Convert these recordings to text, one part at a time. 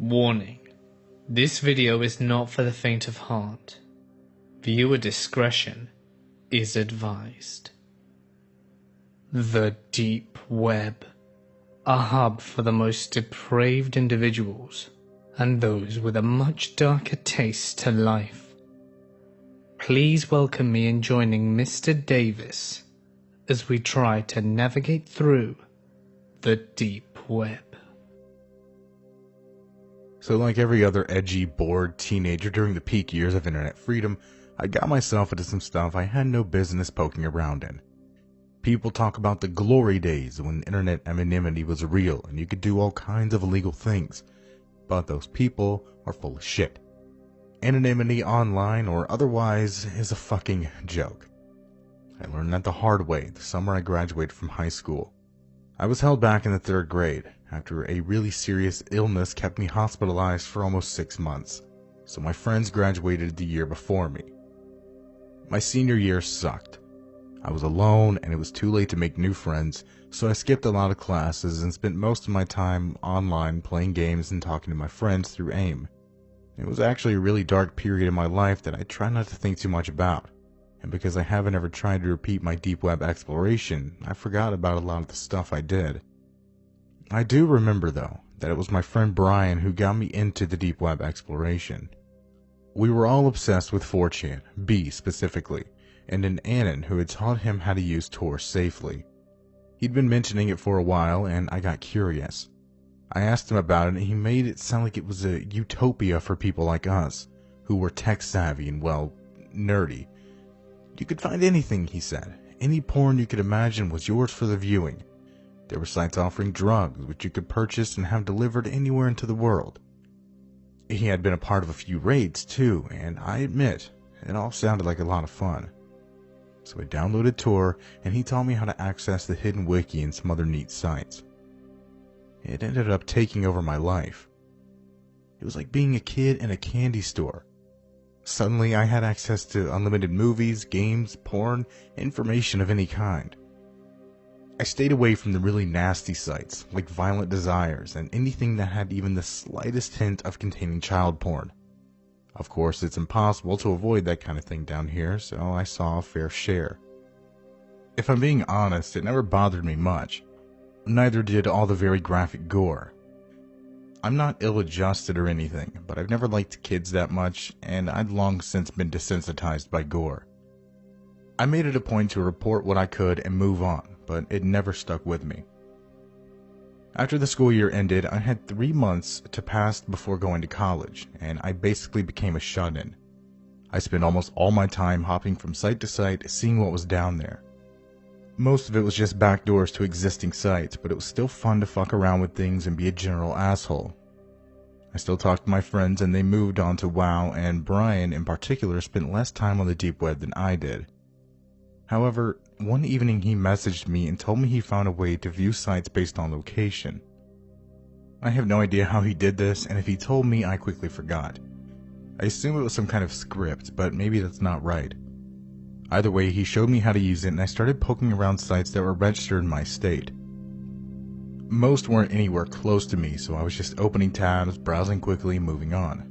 Warning: this video is not for the faint of heart. Viewer discretion is advised. The Deep Web, a hub for the most depraved individuals and those with a much darker taste to life. Please welcome me in joining Mr. Davis as we try to navigate through the Deep Web. So like every other edgy, bored teenager during the peak years of internet freedom, I got myself into some stuff I had no business poking around in. People talk about the glory days when internet anonymity was real and you could do all kinds of illegal things. But those people are full of shit. Anonymity online or otherwise is a fucking joke. I learned that the hard way the summer I graduated from high school. I was held back in the 3rd grade after a really serious illness kept me hospitalized for almost 6 months, so my friends graduated the year before me. My senior year sucked. I was alone and it was too late to make new friends, so I skipped a lot of classes and spent most of my time online playing games and talking to my friends through AIM. It was actually a really dark period in my life that I try not to think too much about, and because I haven't ever tried to repeat my deep web exploration, I forgot about a lot of the stuff I did. I do remember though, that it was my friend Brian who got me into the deep web exploration. We were all obsessed with 4chan, B specifically, and an Anon who had taught him how to use Tor safely. He'd been mentioning it for a while and I got curious. I asked him about it and he made it sound like it was a utopia for people like us, who were tech savvy and well, nerdy. You could find anything, he said. Any porn you could imagine was yours for the viewing. There were sites offering drugs, which you could purchase and have delivered anywhere into the world. He had been a part of a few raids too, and I admit, it all sounded like a lot of fun. So I downloaded Tor, and he taught me how to access the hidden wiki and some other neat sites. It ended up taking over my life. It was like being a kid in a candy store. Suddenly I had access to unlimited movies, games, porn, information of any kind. I stayed away from the really nasty sites, like Violent Desires, and anything that had even the slightest hint of containing child porn. Of course, it's impossible to avoid that kind of thing down here, so I saw a fair share. If I'm being honest, it never bothered me much. Neither did all the very graphic gore. I'm not ill-adjusted or anything, but I've never liked kids that much, and I'd long since been desensitized by gore. I made it a point to report what I could and move on, but it never stuck with me. After the school year ended, I had 3 months to pass before going to college, and I basically became a shut-in. I spent almost all my time hopping from site to site, seeing what was down there. Most of it was just backdoors to existing sites, but it was still fun to fuck around with things and be a general asshole. I still talked to my friends and they moved on to WoW, and Brian in particular spent less time on the deep web than I did. However, one evening he messaged me and told me he found a way to view sites based on location. I have no idea how he did this, and if he told me, I quickly forgot. I assume it was some kind of script, but maybe that's not right. Either way, he showed me how to use it and I started poking around sites that were registered in my state. Most weren't anywhere close to me, so I was just opening tabs, browsing quickly, and moving on.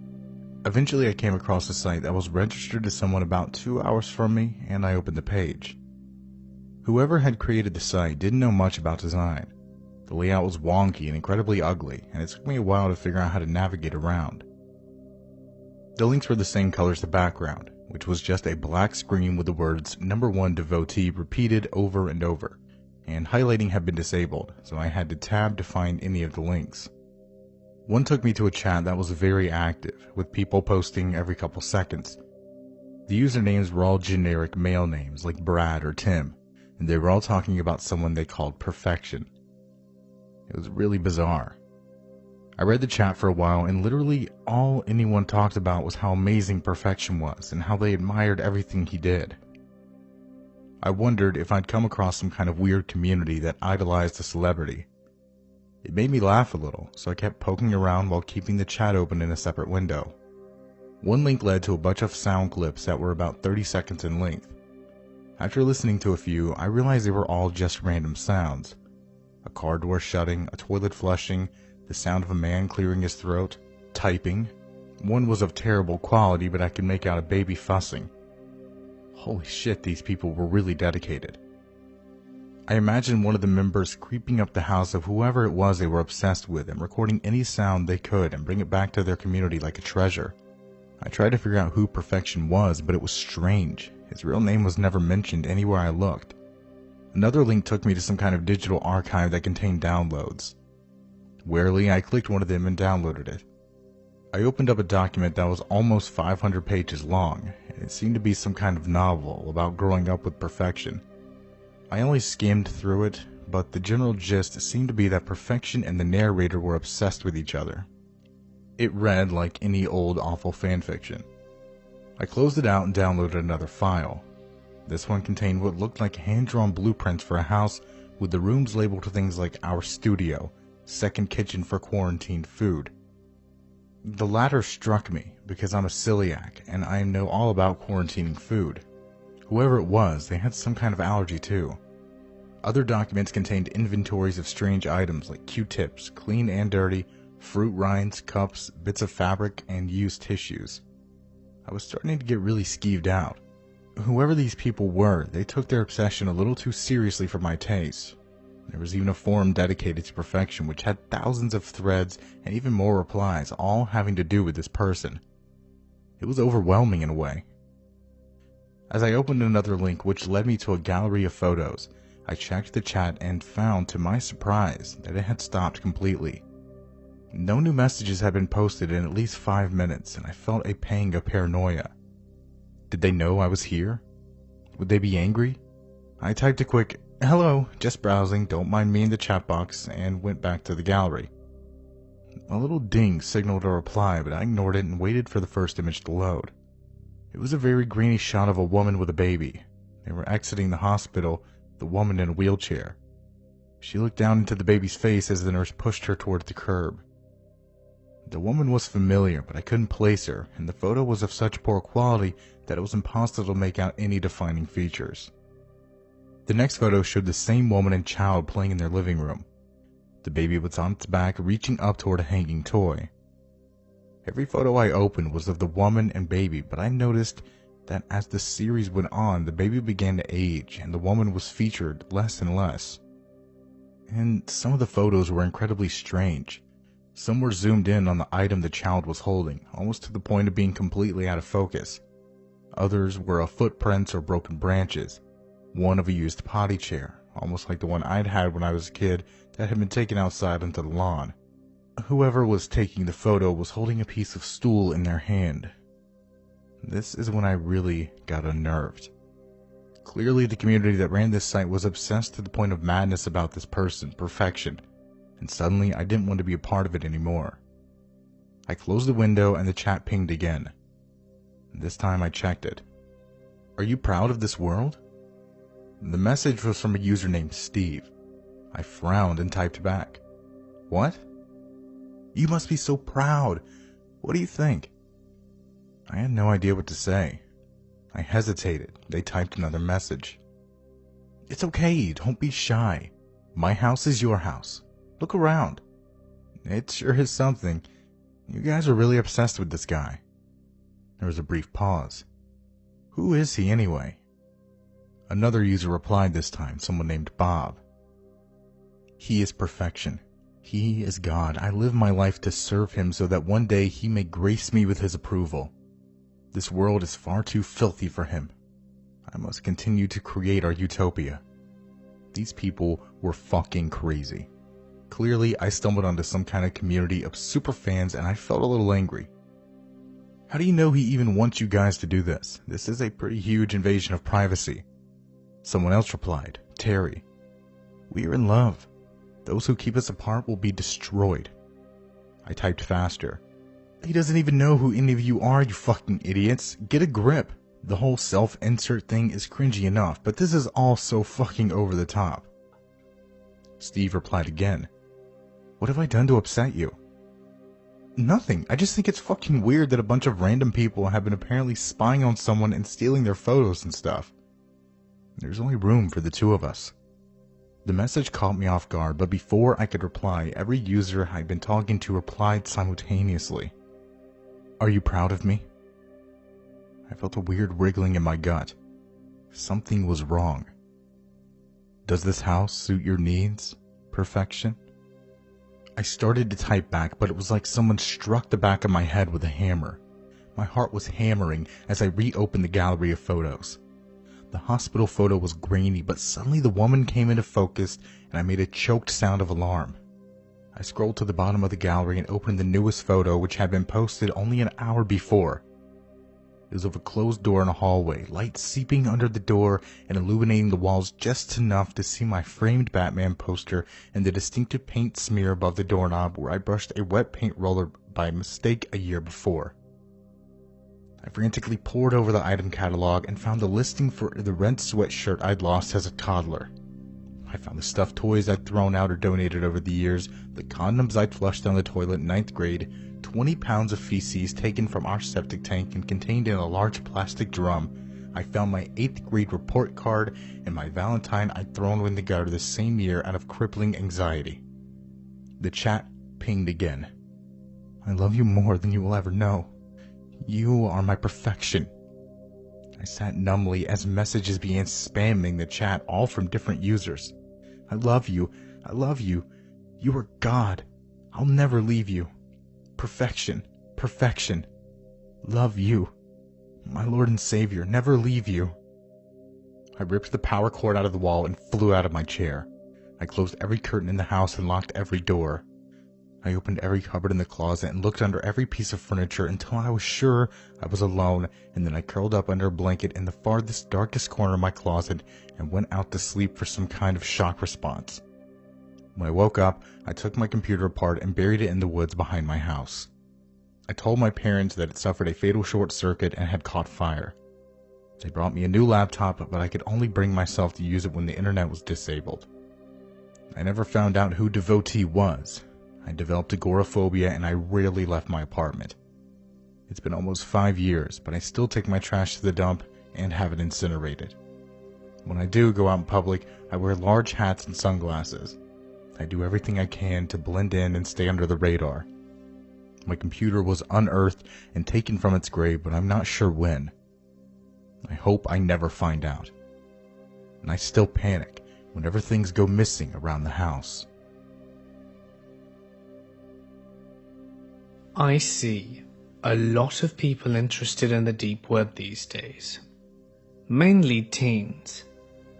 Eventually I came across a site that was registered to someone about 2 hours from me, and I opened the page. Whoever had created the site didn't know much about design. The layout was wonky and incredibly ugly, and it took me a while to figure out how to navigate around. The links were the same color as the background, which was just a black screen with the words #1 devotee repeated over and over, and highlighting had been disabled, so I had to tab to find any of the links. One took me to a chat that was very active, with people posting every couple seconds. The usernames were all generic male names like Brad or Tim, and they were all talking about someone they called Perfection. It was really bizarre. I read the chat for a while, and literally all anyone talked about was how amazing Perfection was and how they admired everything he did. I wondered if I'd come across some kind of weird community that idolized a celebrity. It made me laugh a little, so I kept poking around while keeping the chat open in a separate window. One link led to a bunch of sound clips that were about 30 seconds in length. After listening to a few, I realized they were all just random sounds. A car door shutting, a toilet flushing, the sound of a man clearing his throat. typing. One was of terrible quality, but I could make out a baby fussing. Holy shit, these people were really dedicated. I imagined one of the members creeping up the house of whoever it was they were obsessed with and recording any sound they could and bring it back to their community like a treasure. I tried to figure out who Perfection was, but it was strange. His real name was never mentioned anywhere I looked. Another link took me to some kind of digital archive that contained downloads. Warily, I clicked one of them and downloaded it. I opened up a document that was almost 500 pages long, and it seemed to be some kind of novel about growing up with Perfection. I only skimmed through it, but the general gist seemed to be that Perfection and the narrator were obsessed with each other. It read like any old awful fanfiction. I closed it out and downloaded another file. This one contained what looked like hand-drawn blueprints for a house with the rooms labeled to things like our studio, second kitchen for quarantined food. The latter struck me because I'm a celiac and I know all about quarantining food. Whoever it was, they had some kind of allergy too. Other documents contained inventories of strange items like Q-tips, clean and dirty, fruit rinds, cups, bits of fabric, and used tissues. I was starting to get really skeeved out. Whoever these people were, they took their obsession a little too seriously for my taste. There was even a forum dedicated to Perfection which had thousands of threads and even more replies, all having to do with this person. It was overwhelming in a way. As I opened another link which led me to a gallery of photos, I checked the chat and found, to my surprise, that it had stopped completely. No new messages had been posted in at least 5 minutes, and I felt a pang of paranoia. Did they know I was here? Would they be angry? I typed a quick, "Hello, just browsing, don't mind me in the chat box," and went back to the gallery. A little ding signaled a reply, but I ignored it and waited for the first image to load. It was a very grainy shot of a woman with a baby. They were exiting the hospital, the woman in a wheelchair. She looked down into the baby's face as the nurse pushed her towards the curb. The woman was familiar, but I couldn't place her, and the photo was of such poor quality that it was impossible to make out any defining features. The next photo showed the same woman and child playing in their living room. The baby was on its back, reaching up toward a hanging toy. Every photo I opened was of the woman and baby, but I noticed that as the series went on, the baby began to age, and the woman was featured less and less. And some of the photos were incredibly strange. Some were zoomed in on the item the child was holding, almost to the point of being completely out of focus. Others were of footprints or broken branches. One of a used potty chair, almost like the one I'd had when I was a kid that had been taken outside onto the lawn. Whoever was taking the photo was holding a piece of stool in their hand. This is when I really got unnerved. Clearly the community that ran this site was obsessed to the point of madness about this person, Perfection, and suddenly I didn't want to be a part of it anymore. I closed the window and the chat pinged again. This time I checked it. "Are you proud of this world?" The message was from a user named Steve. I frowned and typed back, "What? You must be so proud. What do you think?" I had no idea what to say. I hesitated. They typed another message. "It's okay, don't be shy. My house is your house. Look around. It sure is something. You guys are really obsessed with this guy." There was a brief pause. "Who is he anyway?" Another user replied this time, someone named Bob. "He is Perfection. He is God. I live my life to serve him so that one day he may grace me with his approval. This world is far too filthy for him. I must continue to create our utopia." These people were fucking crazy. Clearly, I stumbled onto some kind of community of super fans and I felt a little angry. "How do you know he even wants you guys to do this? This is a pretty huge invasion of privacy." Someone else replied, Terry, "We are in love. Those who keep us apart will be destroyed." I typed faster. "He doesn't even know who any of you are, you fucking idiots. Get a grip. The whole self-insert thing is cringy enough, but this is all so fucking over the top." Steve replied again, "What have I done to upset you?" "Nothing. I just think it's fucking weird that a bunch of random people have been apparently spying on someone and stealing their photos and stuff. There's only room for the two of us." The message caught me off guard, but before I could reply, every user I'd been talking to replied simultaneously. Are you proud of me? I felt a weird wriggling in my gut. Something was wrong. Does this house suit your needs? Perfection? I started to type back, but it was like someone struck the back of my head with a hammer. My heart was hammering as I reopened the gallery of photos. The hospital photo was grainy, but suddenly the woman came into focus and I made a choked sound of alarm. I scrolled to the bottom of the gallery and opened the newest photo, which had been posted only an hour before. It was of a closed door in a hallway, light seeping under the door and illuminating the walls just enough to see my framed Batman poster and the distinctive paint smear above the doorknob where I brushed a wet paint roller by mistake a year before. I frantically pored over the item catalog and found the listing for the red sweatshirt I'd lost as a toddler. I found the stuffed toys I'd thrown out or donated over the years, the condoms I'd flushed down the toilet in 9th grade, 20 pounds of feces taken from our septic tank and contained in a large plastic drum. I found my 8th grade report card and my Valentine I'd thrown in the gutter the same year out of crippling anxiety. The chat pinged again. I love you more than you will ever know. You are my perfection. I sat numbly as messages began spamming the chat, all from different users. I love you. I love you. You are God. I'll never leave you. Perfection. Perfection. Love you. My Lord and Savior, never leave you. I ripped the power cord out of the wall and flew out of my chair. I closed every curtain in the house and locked every door. I opened every cupboard in the closet and looked under every piece of furniture until I was sure I was alone, and then I curled up under a blanket in the farthest, darkest corner of my closet and went out to sleep for some kind of shock response. When I woke up, I took my computer apart and buried it in the woods behind my house. I told my parents that it suffered a fatal short circuit and had caught fire. They brought me a new laptop, but I could only bring myself to use it when the internet was disabled. I never found out who Devotee was. I developed agoraphobia and I rarely left my apartment. It's been almost 5 years, but I still take my trash to the dump and have it incinerated. When I do go out in public, I wear large hats and sunglasses. I do everything I can to blend in and stay under the radar. My computer was unearthed and taken from its grave, but I'm not sure when. I hope I never find out. And I still panic whenever things go missing around the house. I see a lot of people interested in the deep web these days. Mainly teens.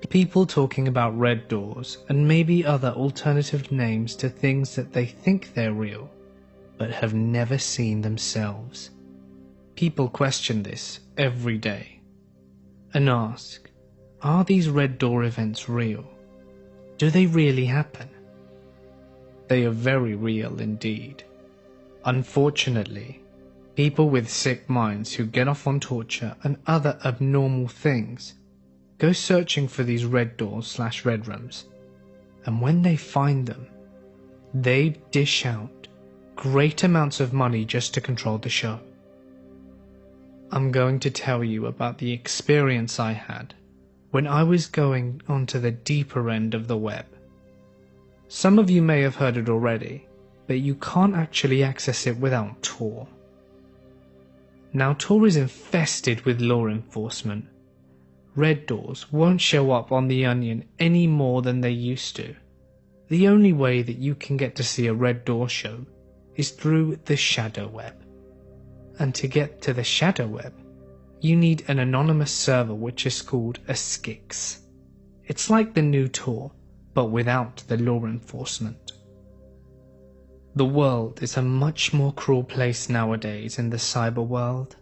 People talking about red doors and maybe other alternative names to things that they think they're real, but have never seen themselves. People question this every day and ask, are these red door events real? Do they really happen? They are very real indeed. Unfortunately, people with sick minds who get off on torture and other abnormal things go searching for these red doors/red rooms, and when they find them, they dish out great amounts of money just to control the show. I'm going to tell you about the experience I had when I was going onto the deeper end of the web. Some of you may have heard it already, but you can't actually access it without Tor. Now Tor is infested with law enforcement. Red doors won't show up on the Onion any more than they used to. The only way that you can get to see a red door show is through the shadow web. And to get to the shadow web, you need an anonymous server which is called a Skix. It's like the new Tor, but without the law enforcement. The world is a much more cruel place nowadays in the cyber world.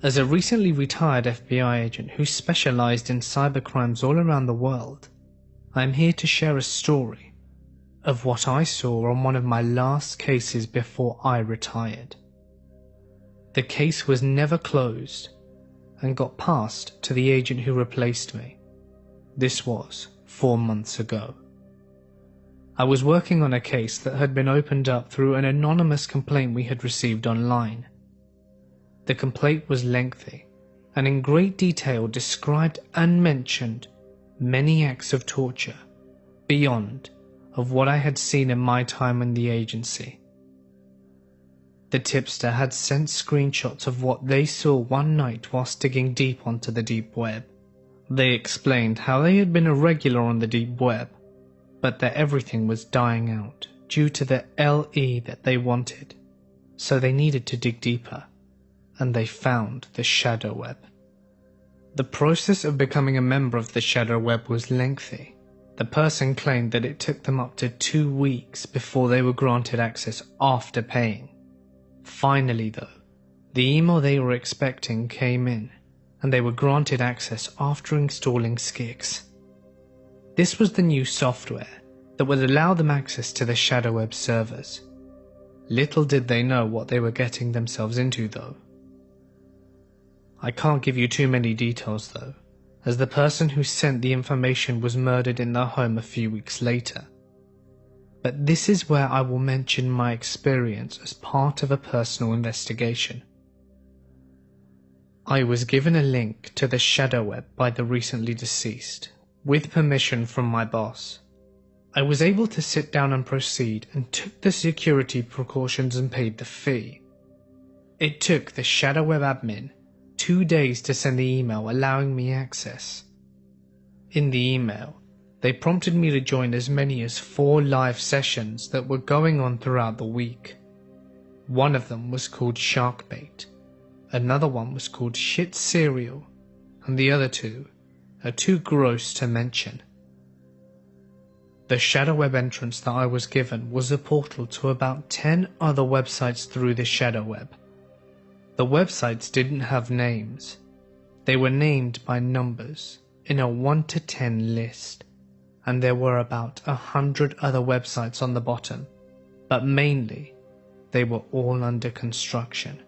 As a recently retired FBI agent who specialized in cybercrimes all around the world, I am here to share a story of what I saw on one of my last cases before I retired. The case was never closed and got passed to the agent who replaced me. This was 4 months ago. I was working on a case that had been opened up through an anonymous complaint we had received online. The complaint was lengthy and in great detail described and mentioned many acts of torture beyond of what I had seen in my time in the agency. The tipster had sent screenshots of what they saw one night whilst digging deep onto the deep web. They explained how they had been a regular on the deep web, but that everything was dying out due to the LE that they wanted, so they needed to dig deeper, and they found the shadow web. The process of becoming a member of the shadow web was lengthy. The person claimed that it took them up to 2 weeks before they were granted access after paying. Finally though, the email they were expecting came in, and they were granted access after installing Skix. This was the new software that would allow them access to the shadow web servers. Little did they know what they were getting themselves into though. I can't give you too many details though, as the person who sent the information was murdered in their home a few weeks later. But this is where I will mention my experience as part of a personal investigation. I was given a link to the shadow web by the recently deceased, with permission from my boss. I was able to sit down and proceed and took the security precautions and paid the fee. It took the shadow web admin 2 days to send the email allowing me access. In the email, they prompted me to join as many as 4 live sessions that were going on throughout the week. One of them was called Sharkbait, another one was called Shit Cereal, and the other 2 are too gross to mention. The shadow web entrance that I was given was a portal to about 10 other websites through the shadow web. The websites didn't have names. They were named by numbers in a 1 to 10 list, and there were about 100 other websites on the bottom, but mainly they were all under construction.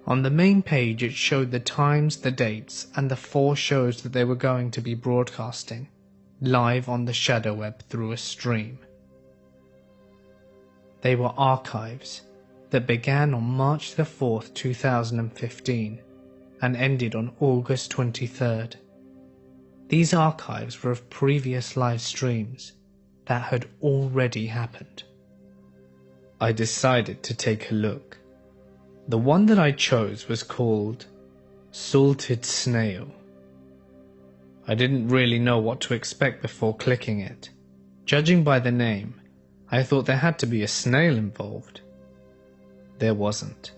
On the main page it showed the times, the dates, and the 4 shows that they were going to be broadcasting live on the shadow web through a stream. They were archives that began on March the 4th, 2015 and ended on August 23rd. These archives were of previous live streams that had already happened. I decided to take a look. The one that I chose was called Salted Snail. I didn't really know what to expect before clicking it. Judging by the name, I thought there had to be a snail involved. There wasn't.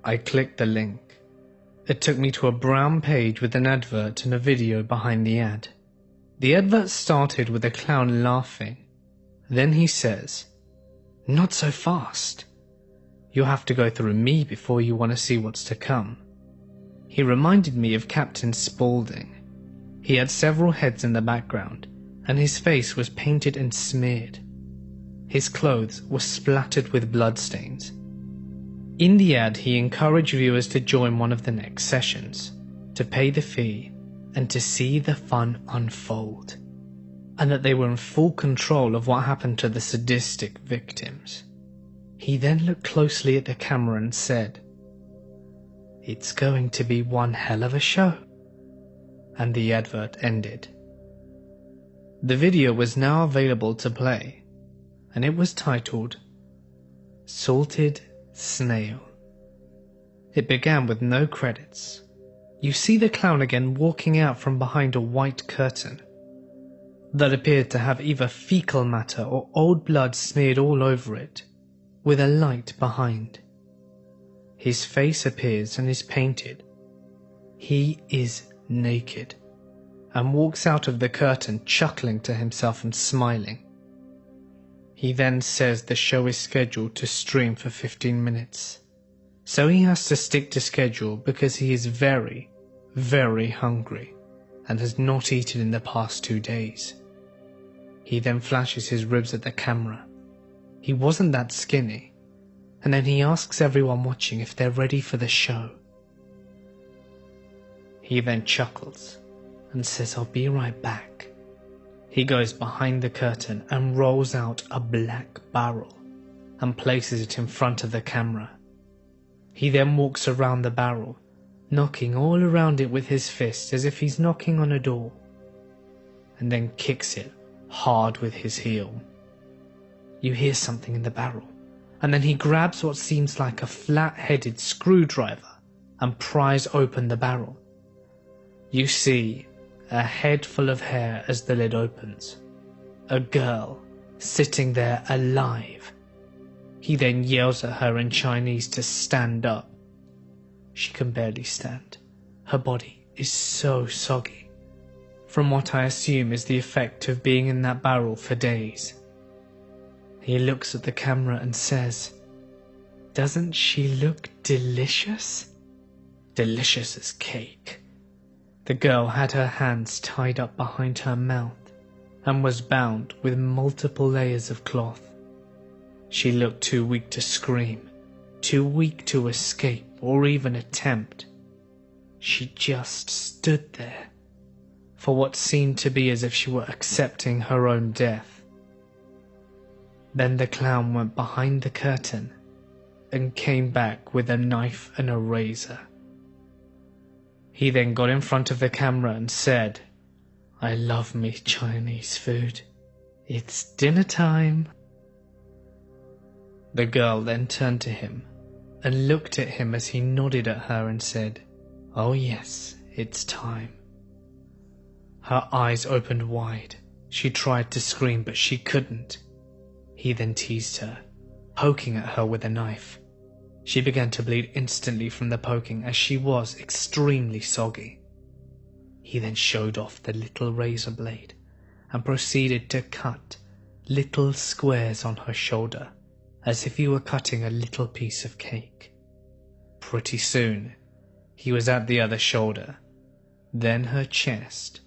I clicked the link. It took me to a brown page with an advert and a video behind the ad. The advert started with a clown laughing. Then he says, "Not so fast. You'll have to go through me before you want to see what's to come." He reminded me of Captain Spaulding. He had several heads in the background, and his face was painted and smeared. His clothes were splattered with bloodstains. In the ad, he encouraged viewers to join one of the next sessions, to pay the fee, and to see the fun unfold, and that they were in full control of what happened to the sadistic victims. He then looked closely at the camera and said, "It's going to be one hell of a show." And the advert ended. The video was now available to play, and it was titled Salted Snail. It began with no credits. You see the clown again walking out from behind a white curtain that appeared to have either fecal matter or old blood smeared all over it, with a light behind. His face appears and is painted. He is naked, and walks out of the curtain chuckling to himself and smiling. He then says the show is scheduled to stream for 15 minutes, so he has to stick to schedule because he is very, very hungry and has not eaten in the past 2 days. He then flashes his ribs at the camera. He wasn't that skinny, and then he asks everyone watching if they're ready for the show. He then chuckles and says, "I'll be right back." He goes behind the curtain and rolls out a black barrel and places it in front of the camera. He then walks around the barrel, knocking all around it with his fist as if he's knocking on a door, and then kicks it hard with his heel. you hear something in the barrel, and then he grabs what seems like a flat-headed screwdriver and pries open the barrel. You see a head full of hair as the lid opens. A girl sitting there alive. He then yells at her in Chinese to stand up. She can barely stand. Her body is so soggy, from what I assume is the effect of being in that barrel for days. He looks at the camera and says, "Doesn't she look delicious?" Delicious as cake. The girl had her hands tied up behind her mouth and was bound with multiple layers of cloth. She looked too weak to scream, too weak to escape or even attempt. She just stood there, for what seemed to be as if she were accepting her own death. Then the clown went behind the curtain and came back with a knife and a razor. He then got in front of the camera and said, "I love me Chinese food. It's dinner time." The girl then turned to him and looked at him as he nodded at her and said, "Oh yes, it's time." Her eyes opened wide. She tried to scream, but she couldn't. He then teased her, poking at her with a knife. She began to bleed instantly from the poking as she was extremely soggy. He then showed off the little razor blade and proceeded to cut little squares on her shoulder as if he were cutting a little piece of cake. Pretty soon, he was at the other shoulder, then her chest,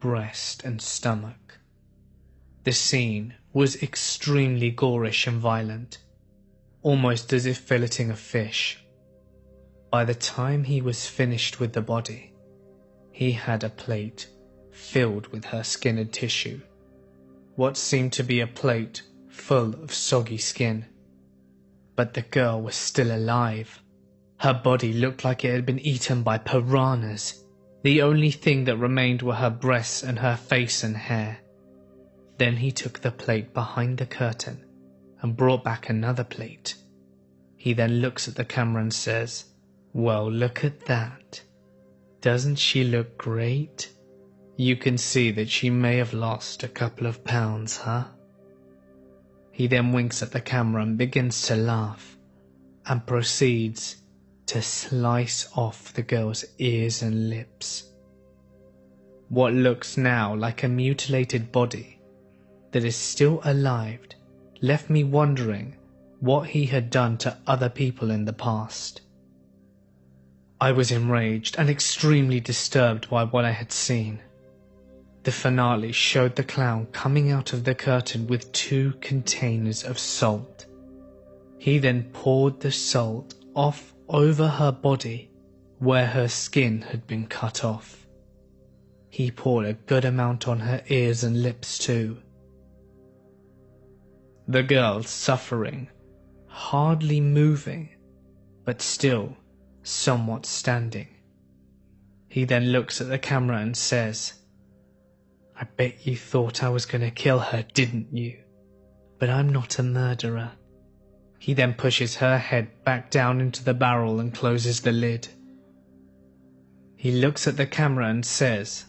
breast and stomach. The scene was extremely gorish and violent, almost as if filleting a fish. By the time he was finished with the body, he had a plate filled with her skin and tissue, what seemed to be a plate full of soggy skin. But the girl was still alive. Her body looked like it had been eaten by piranhas. The only thing that remained were her breasts and her face and hair. Then he took the plate behind the curtain and brought back another plate. He then looks at the camera and says, "Well, look at that. Doesn't she look great? You can see that she may have lost a couple of pounds, huh?" He then winks at the camera and begins to laugh, and proceeds to slice off the girl's ears and lips. What looks now like a mutilated body that is still alive left me wondering what he had done to other people in the past. I was enraged and extremely disturbed by what I had seen. The finale showed the clown coming out of the curtain with 2 containers of salt. He then poured the salt off over her body where her skin had been cut off. He poured a good amount on her ears and lips too. The girl suffering, hardly moving, but still somewhat standing. He then looks at the camera and says, "I bet you thought I was going to kill her, didn't you? But I'm not a murderer." He then pushes her head back down into the barrel and closes the lid. He looks at the camera and says,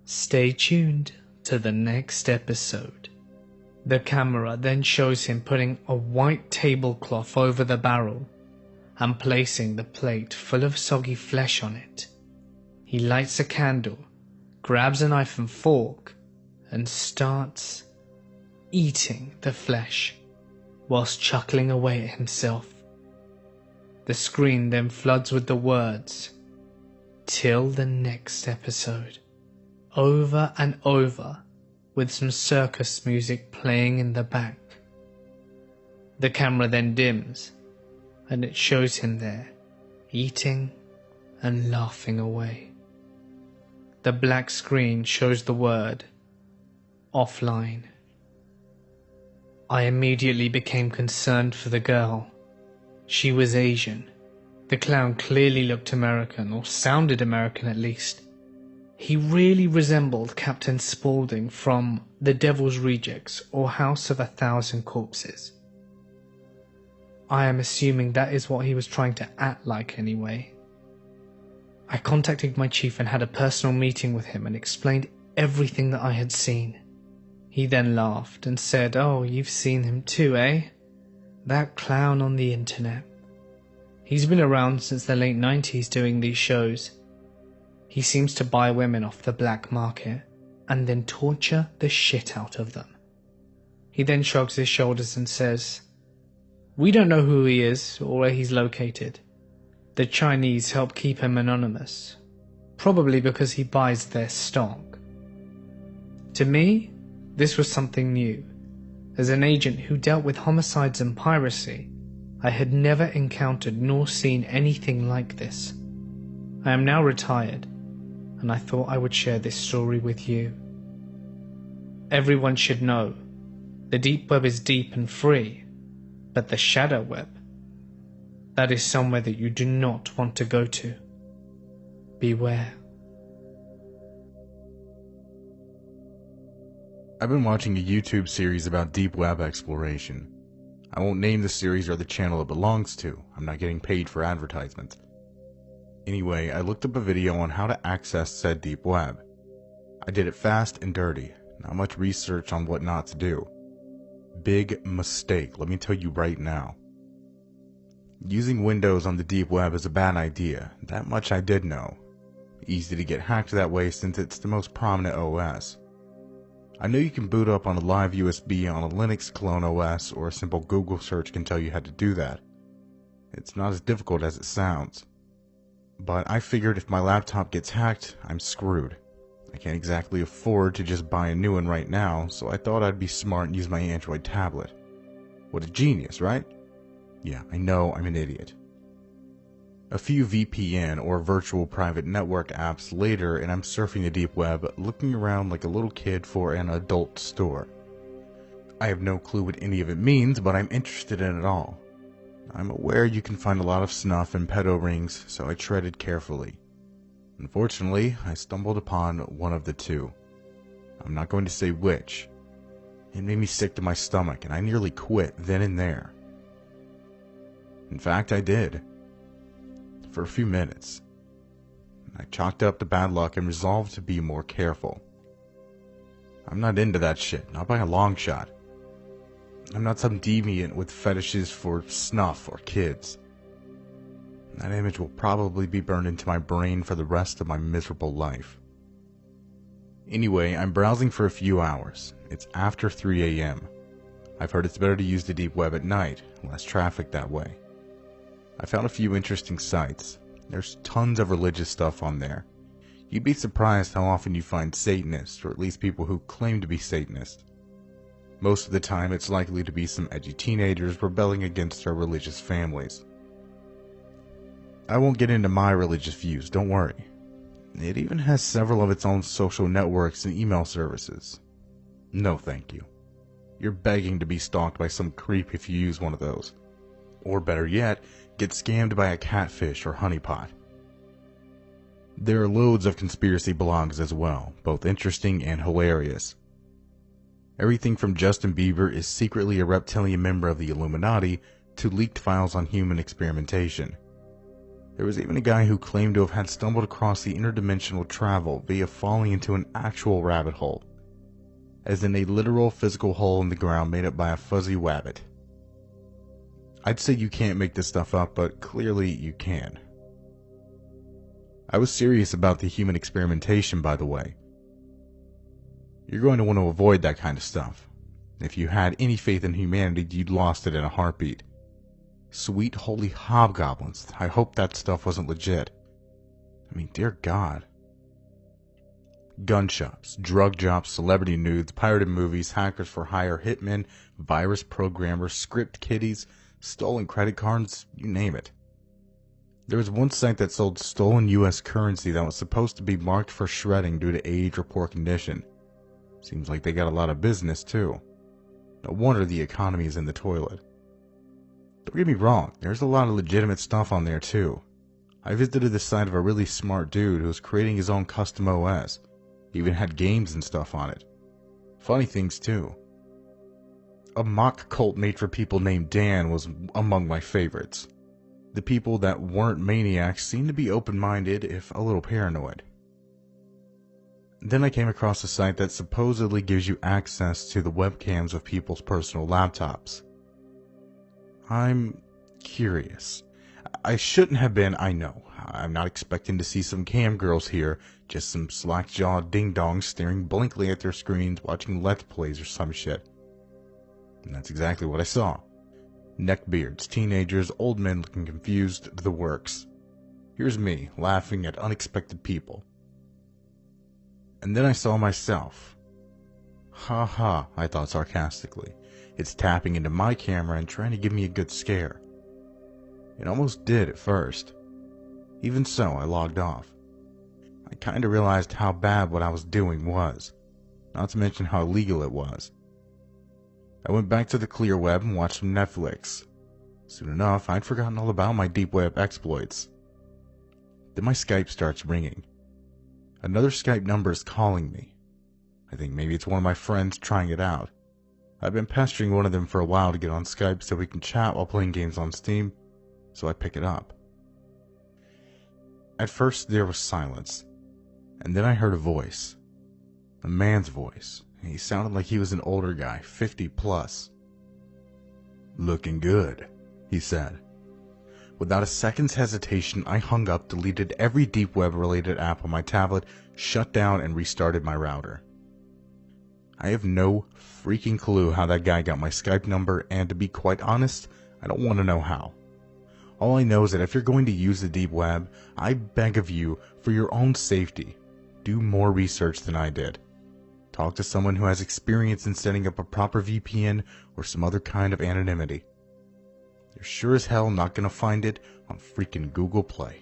"Stay tuned to the next episode." The camera then shows him putting a white tablecloth over the barrel and placing the plate full of soggy flesh on it. He lights a candle, grabs a knife and fork, and starts eating the flesh whilst chuckling away at himself. The screen then floods with the words, "Till the next episode," over and over, with some circus music playing in the back. The camera then dims, and it shows him there, eating and laughing away. The black screen shows the word, "Offline." I immediately became concerned for the girl. She was Asian. The clown clearly looked American, or sounded American at least. He really resembled Captain Spaulding from The Devil's Rejects or House of a Thousand Corpses. I am assuming that is what he was trying to act like anyway. I contacted my chief and had a personal meeting with him and explained everything that I had seen. He then laughed and said, "Oh, you've seen him too, eh? That clown on the internet. He's been around since the late 90s doing these shows. He seems to buy women off the black market and then torture the shit out of them." He then shrugs his shoulders and says, "We don't know who he is or where he's located. The Chinese help keep him anonymous, probably because he buys their stock." To me, this was something new. As an agent who dealt with homicides and piracy, I had never encountered nor seen anything like this. I am now retired, and I thought I would share this story with you. Everyone should know, the deep web is deep and free, but the shadow web, that is somewhere that you do not want to go to. Beware. I've been watching a YouTube series about deep web exploration. I won't name the series or the channel it belongs to. I'm not getting paid for advertisements. Anyway, I looked up a video on how to access said deep web. I did it fast and dirty, not much research on what not to do. Big mistake, let me tell you right now. Using Windows on the deep web is a bad idea, that much I did know. Easy to get hacked that way since it's the most prominent OS. I know you can boot up on a live USB on a Linux clone OS, or a simple Google search can tell you how to do that. It's not as difficult as it sounds. But I figured if my laptop gets hacked, I'm screwed. I can't exactly afford to just buy a new one right now, so I thought I'd be smart and use my Android tablet. What a genius, right? Yeah, I know I'm an idiot. A few VPN or virtual private network apps later, and I'm surfing the deep web, looking around like a little kid for an adult store. I have no clue what any of it means, but I'm interested in it all. I'm aware you can find a lot of snuff and pedo rings, so I treaded carefully. Unfortunately, I stumbled upon one of the two. I'm not going to say which. It made me sick to my stomach, and I nearly quit then and there. In fact, I did. For a few minutes. I chalked up the bad luck and resolved to be more careful. I'm not into that shit, not by a long shot. I'm not some deviant with fetishes for snuff or kids. That image will probably be burned into my brain for the rest of my miserable life. Anyway, I'm browsing for a few hours. It's after 3 a.m. I've heard it's better to use the deep web at night, less traffic that way. I found a few interesting sites. There's tons of religious stuff on there. You'd be surprised how often you find Satanists, or at least people who claim to be Satanists. Most of the time, it's likely to be some edgy teenagers rebelling against their religious families. I won't get into my religious views, don't worry. It even has several of its own social networks and email services. No thank you. You're begging to be stalked by some creep if you use one of those. Or better yet, get scammed by a catfish or honeypot. There are loads of conspiracy blogs as well, both interesting and hilarious. Everything from Justin Bieber is secretly a reptilian member of the Illuminati to leaked files on human experimentation. There was even a guy who claimed to have had stumbled across the interdimensional travel via falling into an actual rabbit hole, as in a literal physical hole in the ground made up by a fuzzy wabbit. I'd say you can't make this stuff up, but clearly you can. I was serious about the human experimentation, by the way. You're going to want to avoid that kind of stuff. If you had any faith in humanity, you'd lost it in a heartbeat. Sweet holy hobgoblins, I hope that stuff wasn't legit. I mean, dear God. Gun shops, drug jobs, celebrity nudes, pirated movies, hackers for hire, hitmen, virus programmers, script kiddies, stolen credit cards, you name it. There was one site that sold stolen US currency that was supposed to be marked for shredding due to age or poor condition. Seems like they got a lot of business too. No wonder the economy is in the toilet. Don't get me wrong, there's a lot of legitimate stuff on there too. I visited the site of a really smart dude who was creating his own custom OS. He even had games and stuff on it. Funny things too. A mock cult made for people named Dan was among my favorites. The people that weren't maniacs seemed to be open-minded, if a little paranoid. Then I came across a site that supposedly gives you access to the webcams of people's personal laptops. I'm curious. I shouldn't have been, I know. I'm not expecting to see some cam girls here, just some slack-jawed ding-dongs staring blankly at their screens watching Let's Plays or some shit. And that's exactly what I saw. Neckbeards, teenagers, old men looking confused, the works. Here's me, laughing at unexpected people. And then I saw myself. Ha ha, I thought sarcastically. It's tapping into my camera and trying to give me a good scare. It almost did at first. Even so, I logged off. I kinda realized how bad what I was doing was, not to mention how illegal it was. I went back to the clear web and watched some Netflix. Soon enough, I'd forgotten all about my deep web exploits. Then my Skype starts ringing. Another Skype number is calling me. I think maybe it's one of my friends trying it out. I've been pestering one of them for a while to get on Skype so we can chat while playing games on Steam, so I pick it up. At first there was silence, and then I heard a voice. A man's voice. He sounded like he was an older guy, 50 plus. "Looking good," he said. Without a second's hesitation, I hung up, deleted every deep web related app on my tablet, shut down, and restarted my router. I have no freaking clue how that guy got my Skype number, and to be quite honest, I don't want to know how. All I know is that if you're going to use the deep web, I beg of you, for your own safety, do more research than I did. Talk to someone who has experience in setting up a proper VPN or some other kind of anonymity. You're sure as hell not gonna find it on freaking Google Play.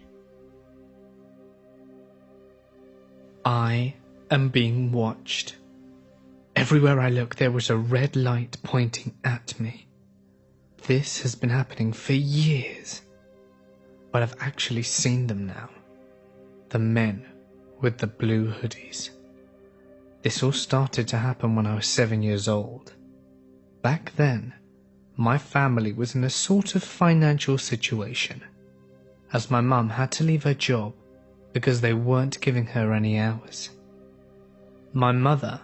I am being watched. Everywhere I look, there was a red light pointing at me. This has been happening for years, but I've actually seen them now. The men with the blue hoodies. This all started to happen when I was 7 years old. Back then, my family was in a sort of financial situation, as my mum had to leave her job because they weren't giving her any hours. My mother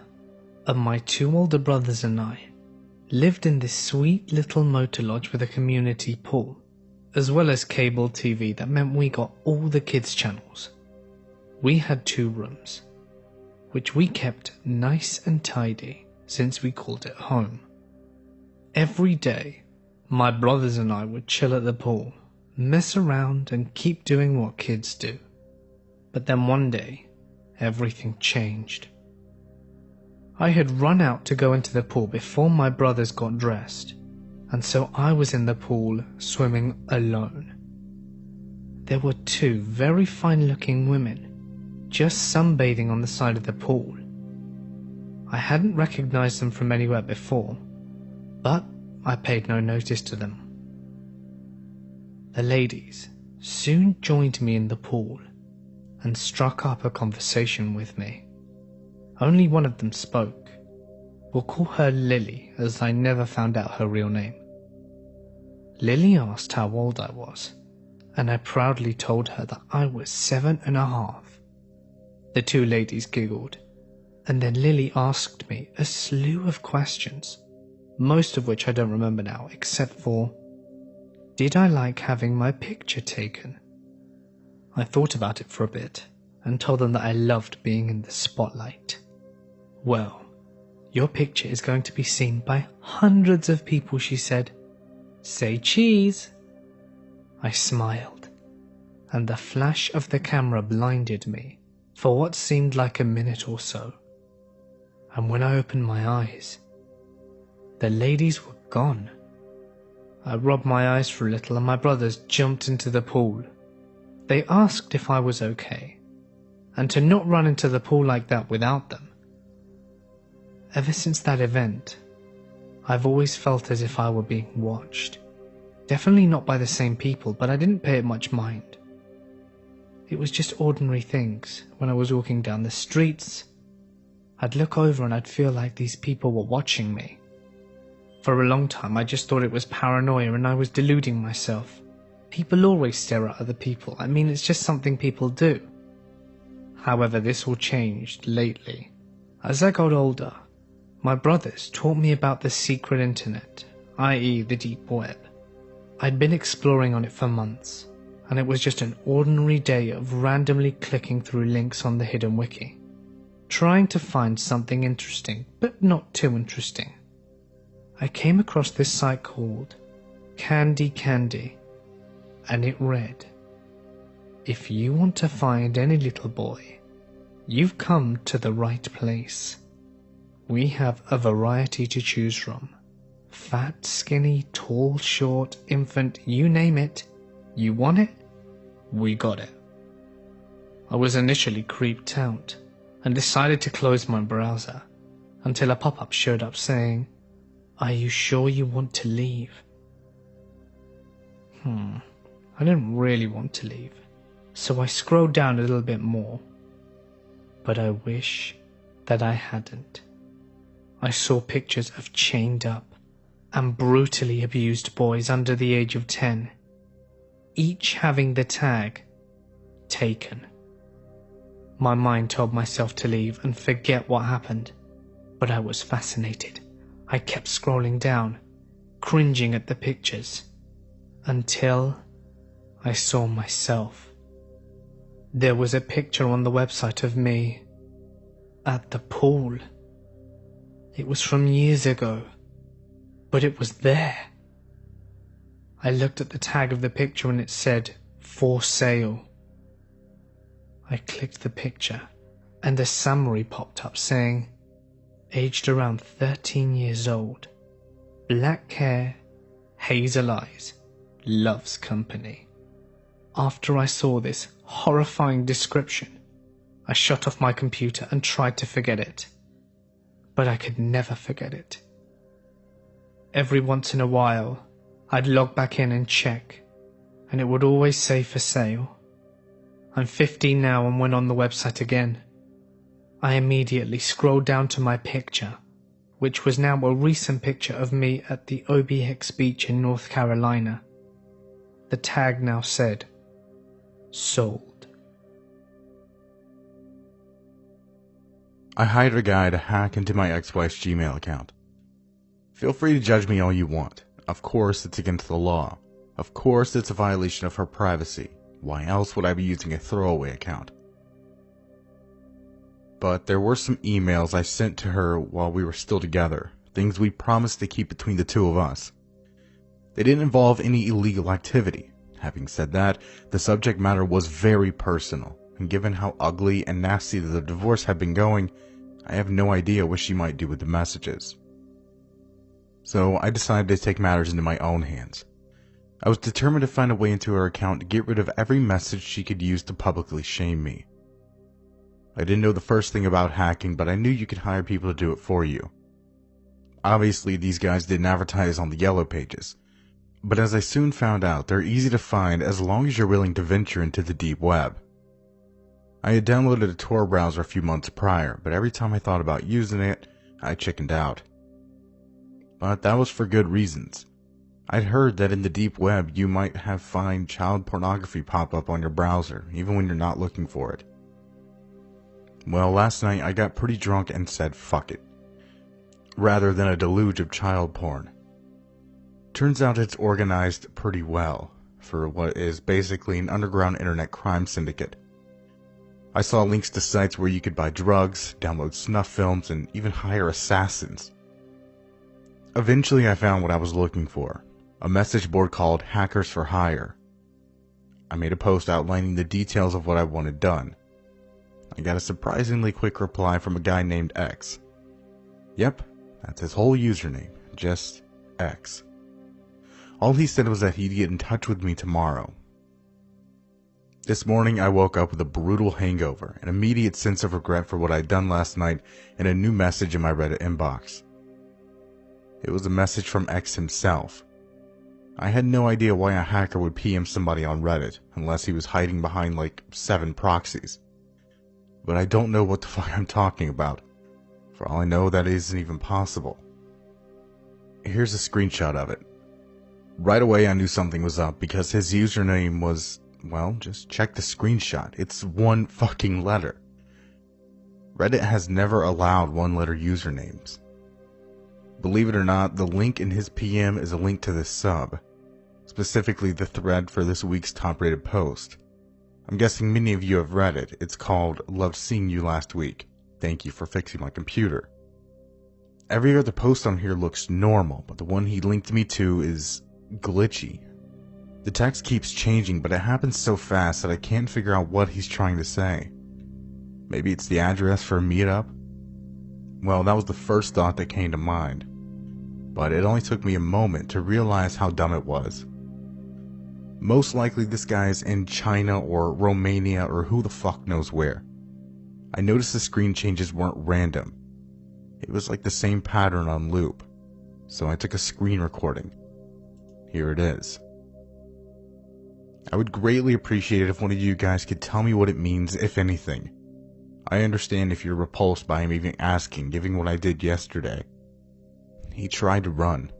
and my 2 older brothers and I lived in this sweet little motor lodge with a community pool, as well as cable TV that meant we got all the kids' channels. We had 2 rooms, which we kept nice and tidy since we called it home. Every day, my brothers and I would chill at the pool, mess around and keep doing what kids do. But then one day, everything changed. I had run out to go into the pool before my brothers got dressed, and so I was in the pool swimming alone. There were 2 very fine-looking women just sunbathing on the side of the pool. I hadn't recognized them from anywhere before, but I paid no notice to them. The ladies soon joined me in the pool and struck up a conversation with me. Only one of them spoke. We'll call her Lily, as I never found out her real name. Lily asked how old I was, and I proudly told her that I was 7.5. The 2 ladies giggled, and then Lily asked me a slew of questions, most of which I don't remember now, except for, did I like having my picture taken? I thought about it for a bit, and told them that I loved being in the spotlight. Well, your picture is going to be seen by hundreds of people, she said. Say cheese. I smiled, and the flash of the camera blinded me for what seemed like a minute or so. And when I opened my eyes, the ladies were gone. I rubbed my eyes for a little and my brothers jumped into the pool. They asked if I was okay, and to not run into the pool like that without them. Ever since that event, I've always felt as if I were being watched. Definitely not by the same people, but I didn't pay it much mind. It was just ordinary things. When I was walking down the streets, I'd look over and I'd feel like these people were watching me. For a long time I just thought it was paranoia and I was deluding myself. People always stare at other people. I mean, it's just something people do. However, this all changed lately. As I got older, my brothers taught me about the secret internet, i.e. the deep web. I'd been exploring on it for months, and it was just an ordinary day of randomly clicking through links on the hidden wiki, trying to find something interesting, but not too interesting. I came across this site called Candy Candy, and it read, "If you want to find any little boy, you've come to the right place. We have a variety to choose from. Fat, skinny, tall, short, infant, you name it. You want it? We got it." I was initially creeped out and decided to close my browser until a pop-up showed up saying, "Are you sure you want to leave?" I didn't really want to leave, so I scrolled down a little bit more. But I wish that I hadn't. I saw pictures of chained up and brutally abused boys under the age of 10, each having the tag taken. My mind told myself to leave and forget what happened, but I was fascinated. I kept scrolling down, cringing at the pictures, until I saw myself. There was a picture on the website of me at the pool. It was from years ago, but it was there. I looked at the tag of the picture and it said, "For sale." I clicked the picture and a summary popped up saying, aged around 13 years old, black hair, hazel eyes, loves company. After I saw this horrifying description, I shut off my computer and tried to forget it. But I could never forget it. Every once in a while, I'd log back in and check, and it would always say for sale. I'm 15 now and went on the website again. I immediately scrolled down to my picture, which was now a recent picture of me at the OBX beach in North Carolina. The tag now said, "Sold." I hired a guy to hack into my ex-wife's Gmail account. Feel free to judge me all you want. Of course it's against the law. Of course it's a violation of her privacy. Why else would I be using a throwaway account? But there were some emails I sent to her while we were still together, things we promised to keep between the two of us. They didn't involve any illegal activity. Having said that, the subject matter was very personal, and given how ugly and nasty the divorce had been going, I have no idea what she might do with the messages. So I decided to take matters into my own hands. I was determined to find a way into her account to get rid of every message she could use to publicly shame me. I didn't know the first thing about hacking, but I knew you could hire people to do it for you. Obviously, these guys didn't advertise on the yellow pages, but as I soon found out, they're easy to find as long as you're willing to venture into the deep web. I had downloaded a Tor browser a few months prior, but every time I thought about using it, I chickened out. But that was for good reasons. I'd heard that in the deep web you might find child pornography pop up on your browser, even when you're not looking for it. Well, last night I got pretty drunk and said fuck it, rather than a deluge of child porn. Turns out it's organized pretty well, for what is basically an underground internet crime syndicate. I saw links to sites where you could buy drugs, download snuff films, and even hire assassins. Eventually I found what I was looking for, a message board called Hackers for Hire. I made a post outlining the details of what I wanted done. I got a surprisingly quick reply from a guy named X. Yep, that's his whole username, just X. All he said was that he'd get in touch with me tomorrow. This morning I woke up with a brutal hangover, an immediate sense of regret for what I'd done last night, and a new message in my Reddit inbox. It was a message from X himself. I had no idea why a hacker would PM somebody on Reddit, unless he was hiding behind like 7 proxies. But I don't know what the fuck I'm talking about. For all I know, that isn't even possible. Here's a screenshot of it. Right away I knew something was up because his username was, well, just check the screenshot. It's 1 fucking letter. Reddit has never allowed 1-letter usernames. Believe it or not, the link in his PM is a link to this sub. Specifically the thread for this week's top-rated post. I'm guessing many of you have read it. It's called "Loved Seeing You Last Week. Thank you for fixing my computer." Every other post on here looks normal, but the one he linked me to is glitchy. The text keeps changing, but it happens so fast that I can't figure out what he's trying to say. Maybe it's the address for a meetup? Well, that was the first thought that came to mind. But it only took me a moment to realize how dumb it was. Most likely this guy is in China or Romania or who the fuck knows where. I noticed the screen changes weren't random. It was like the same pattern on loop. So I took a screen recording. Here it is. I would greatly appreciate it if one of you guys could tell me what it means, if anything. I understand if you're repulsed by him even asking, given what I did yesterday. He tried to run.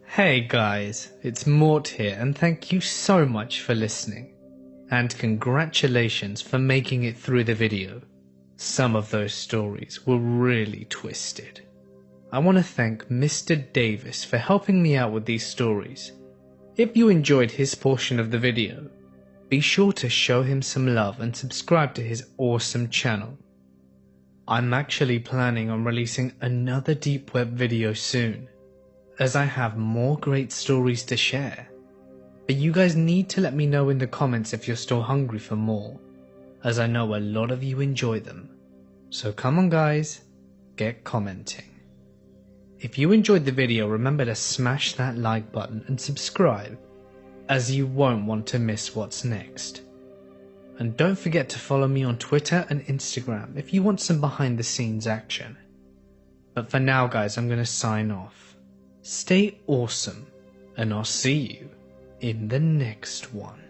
Hey guys, it's Mort here, and thank you so much for listening. And congratulations for making it through the video. Some of those stories were really twisted. I want to thank Mr. Davis for helping me out with these stories. If you enjoyed his portion of the video, be sure to show him some love and subscribe to his awesome channel. I'm actually planning on releasing another deep web video soon, as I have more great stories to share. But you guys need to let me know in the comments if you're still hungry for more, as I know a lot of you enjoy them. So come on guys, get commenting. If you enjoyed the video, remember to smash that like button and subscribe, as you won't want to miss what's next. And don't forget to follow me on Twitter and Instagram if you want some behind the scenes action. But for now guys, I'm going to sign off. Stay awesome, and I'll see you in the next one.